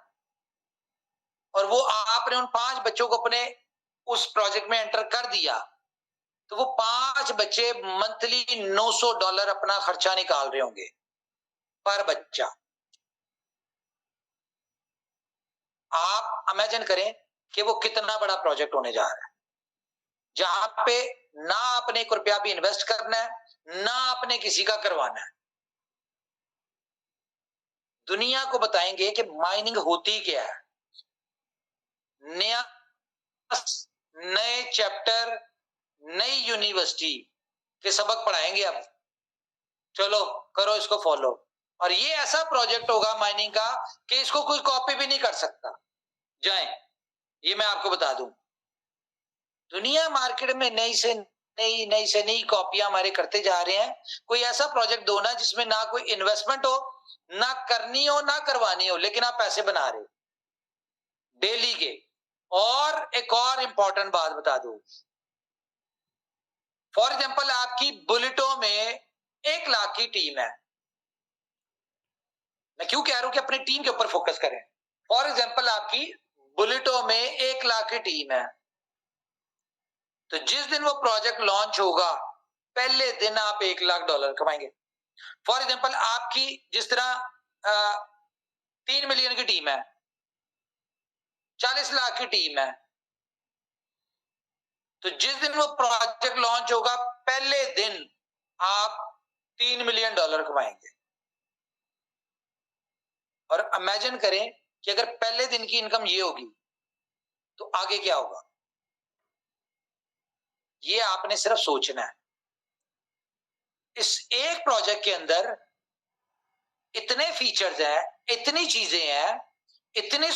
और वो आपने उन 5 बच्चों को अपने उस प्रोजेक्ट में एंटर कर दिया, तो वो 5 बच्चे मंथली $900 अपना खर्चा निकाल रहे होंगे पर बच्चा। आप इमेजिन करें कि वो कितना बड़ा प्रोजेक्ट होने जा रहा है, जहां पे ना आपने 1 रुपया भी इन्वेस्ट करना है, ना आपने किसी का करवाना है। दुनिया को बताएंगे कि माइनिंग होती क्या है, नए चैप्टर, नई यूनिवर्सिटी के सबक पढ़ाएंगे। अब चलो करो इसको फॉलो, और ये ऐसा प्रोजेक्ट होगा माइनिंग का कि इसको कोई कॉपी भी नहीं कर सकता। जाएं, ये मैं आपको बता दूं। दुनिया मार्केट में नई से नई कॉपियां हमारे करते जा रहे हैं। कोई ऐसा प्रोजेक्ट दो ना जिसमें ना कोई इन्वेस्टमेंट हो, ना करनी हो, ना करवानी हो, लेकिन आप पैसे बना रहे हो डेली के। और एक और इंपॉर्टेंट बात बता दूं, फॉर एग्जांपल आपकी बुलेटों में 1 लाख की टीम है। मैं क्यों कह रहा हूं कि अपनी टीम के ऊपर फोकस करें। फॉर एग्जांपल आपकी बुलेटों में 1 लाख की टीम है, तो जिस दिन वो प्रोजेक्ट लॉन्च होगा, पहले दिन आप $1 लाख कमाएंगे। फॉर एग्जांपल आपकी जिस तरह 3 मिलियन की टीम है, 40 लाख की टीम है, तो जिस दिन वो प्रोजेक्ट लॉन्च होगा, पहले दिन आप $3 मिलियन कमाएंगे। और इमेजिन करें कि अगर पहले दिन की इनकम ये होगी, तो आगे क्या होगा, ये आपने सिर्फ सोचना है। इस एक प्रोजेक्ट के अंदर इतने फीचर्स हैं, इतनी चीजें हैं, इतनी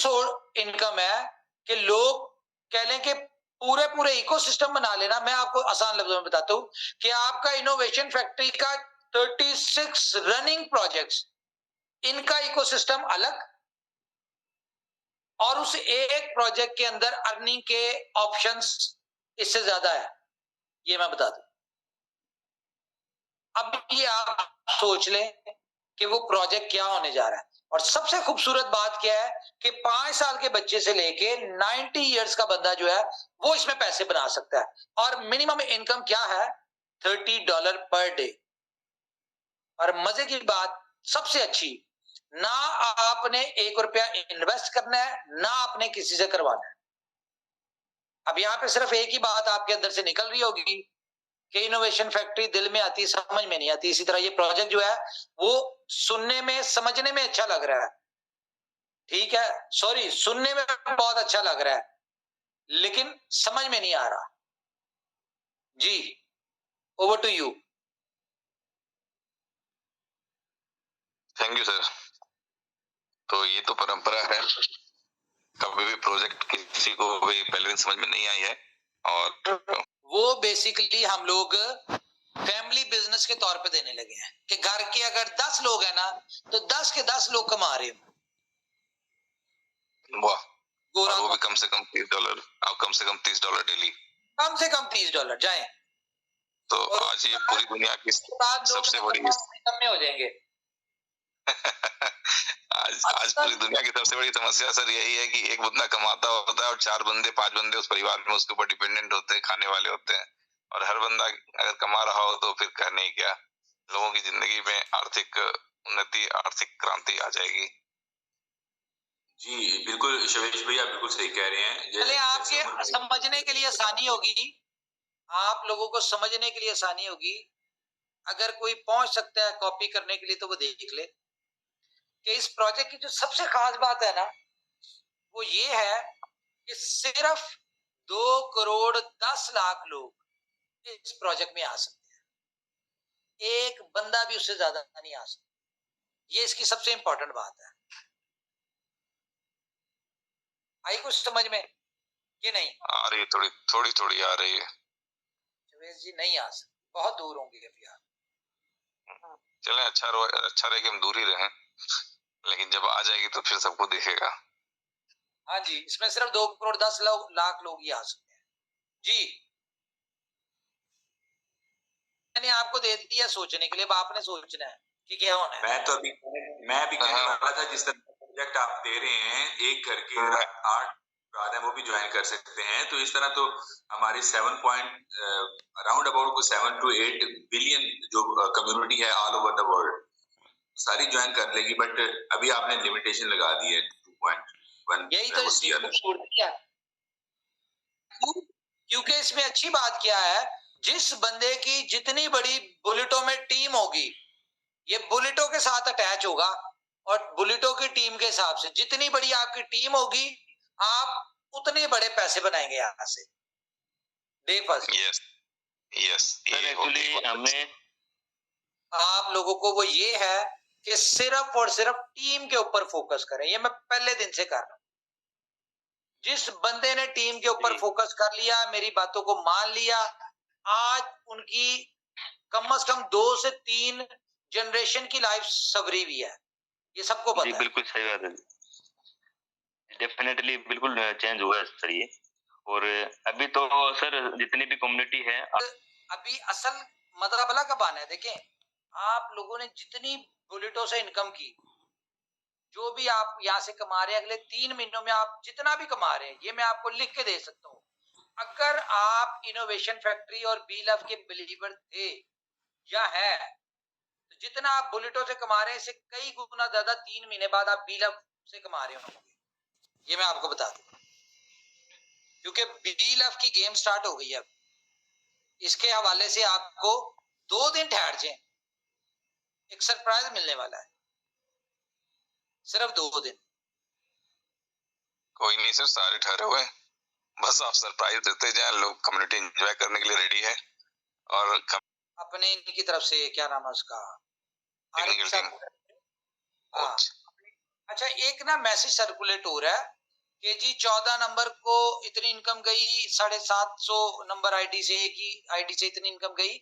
इनकम है कि लोग कह लें कि पूरे इकोसिस्टम बना लेना। मैं आपको आसान लफ्जों में बताता हूं कि आपका इनोवेशन फैक्ट्री का 36 रनिंग प्रोजेक्ट्स, इनका इकोसिस्टम अलग, और उस एक प्रोजेक्ट के अंदर अर्निंग के ऑप्शंस इससे ज्यादा है, ये मैं बता दूं। अब ये आप सोच लें कि वो प्रोजेक्ट क्या होने जा रहा है। और सबसे खूबसूरत बात क्या है कि 5 साल के बच्चे से लेके 90 इयर्स का बंदा जो है वो इसमें पैसे बना सकता है। और मिनिमम इनकम क्या है, $30 पर डे। और मजे की बात सबसे अच्छी, ना आपने 1 रुपया इन्वेस्ट करना है, ना आपने किसी से करवाना है। अब यहाँ पे सिर्फ एक ही बात आपके अंदर से निकल रही होगी कि इनोवेशन फैक्ट्री दिल में आती, समझ में नहीं आती। इसी तरह ये प्रोजेक्ट जो है वो सुनने में समझने में अच्छा लग रहा है, ठीक है, सॉरी सुनने में बहुत अच्छा लग रहा है, लेकिन समझ में नहीं आ रहा। जी, over to you.
Thank you sir. तो ये तो परंपरा है, कभी भी प्रोजेक्ट किसी को भी पहले दिन समझ में नहीं आई है, और
वो बेसिकली हम लोग फैमिली बिजनेस के तौर पे देने लगे हैं कि घर के अगर 10 लोग हैं ना तो 10 के 10 लोग कमा रहे हैं।
वाह, और वो भी कम से कम $30, और कम से कम $30 डेली,
कम से कम $30 जाए
तो आज ये पूरी दुनिया की सबसे बड़ी
कम में हो जाएंगे।
आज पूरी दुनिया की सबसे बड़ी समस्या सर यही है कि एक बंदा कमाता होता है और 4 बंदे 5 बंदे उस परिवार में उसके ऊपर डिपेंडेंट होते हैं, खाने वाले होते हैं, और हर बंदा अगर कमा रहा हो तो फिर कहने ही क्या, लोगों की जिंदगी में आर्थिक उन्नति, आर्थिक क्रांति आ जाएगी।
जी बिल्कुल शवेश भैया, बिल्कुल सही कह रहे हैं।
चलिए आपके समझने के लिए आसानी होगी, आप लोगों को समझने के लिए आसानी होगी, अगर कोई पहुंच सकता है कॉपी करने के लिए तो वो देख ले कि इस प्रोजेक्ट की जो सबसे खास बात है ना वो ये है कि सिर्फ 2,10,00,000 लोग इस प्रोजेक्ट में आ सकते हैं, एक बंदा भी उससे ज्यादा नहीं आ सकता। ये इसकी सबसे इंपॉर्टेंट बात है। आई कुछ समझ में कि नहीं?
आ रही, थोड़ी थोड़ी आ रही है।
शवेश जी नहीं आ सकते, बहुत दूर होंगे अभी आप।
चलें, अच्छा रहे कि हम दूर ही रहें, लेकिन जब आ जाएगी तो फिर सबको दिखेगा।
हाँ जी, इसमें सिर्फ 2,10,00,000 लोग ही आ सकते हैं। जी, मैंने आपको दे दिया सोचने के लिए, अब आपने सोचना है कि क्या होना है।
मैं भी कहने वाला था, जिस तरह प्रोजेक्ट आप दे रहे हैं, एक घर के 8 है वो भी ज्वाइन कर सकते हैं, तो इस तरह तो हमारी 7 to 8 बिलियन जो कम्युनिटी है ऑल ओवर द वर्ल्ड सारी ज्वाइन कर लेगी, बट अभी आपने लिमिटेशन लगा दी है 2.1।
यही तो इसकी खूबसूरती है, क्योंकि इसमें अच्छी बात क्या है, जिस बंदे की जितनी बड़ी बुलेटों में टीम होगी, ये बुलेटों के साथ अटैच होगा, और बुलेटों की टीम के हिसाब से जितनी बड़ी आपकी टीम होगी आप उतने बड़े पैसे बनाएंगे यहाँ से।
एक्चुअली हमने
आप लोगों को वो ये है कि सिर्फ और सिर्फ टीम के ऊपर फोकस करें। ये मैं पहले दिन से कर रहा हूं। जिस बंदे ने टीम के ऊपर फोकस कर लिया, मेरी बातों को मान लिया, आज उनकी कम से कम 2 से 3 जनरेशन की लाइफ सवरी भी है, ये सबको पता है।
बिल्कुल सही बात है, डेफिनेटली बिल्कुल चेंज हुआ है सर ये। और अभी तो सर जितनी भी कम्युनिटी है,
अभी असल मतलब कब आना है, देखें आप लोगों ने जितनी बुलेटों से इनकम की, जो भी आप यहाँ से कमा रहे हैं, अगले 3 महीनों में आप जितना भी कमा रहे हैं, ये मैं आपको लिख के दे सकता हूँ। अगर आप इनोवेशन फैक्ट्री और बी-लव के बिलीवर थे या है, तो जितना आप बुलेटों से कमा रहे हैं इससे कई गुना ज्यादा 3 महीने बाद आप बी-लव से कमा रहे होंगे, ये मैं आपको बता दूं, क्योंकि बी-लव की गेम स्टार्ट हो गई है। इसके हवाले से आपको 2 दिन ठहर जाएं, एक सरप्राइज मिलने वाला है, सिर्फ 2 दिन।
कोई नहीं सर, सारे ठहरे हुए, बस आप सरप्राइज देते जाएं, लोग कम्युनिटी एंजॉय करने के लिए रेडी है। और
अपने इनकी तरफ से क्या नाम है उसका, हाँ। अच्छा, एक ना मैसेज सर्कुलेट हो रहा है कि जी 14 नंबर को इतनी इनकम गई, 750 नंबर आईडी से, एक ही आईडी से इतनी इनकम गई,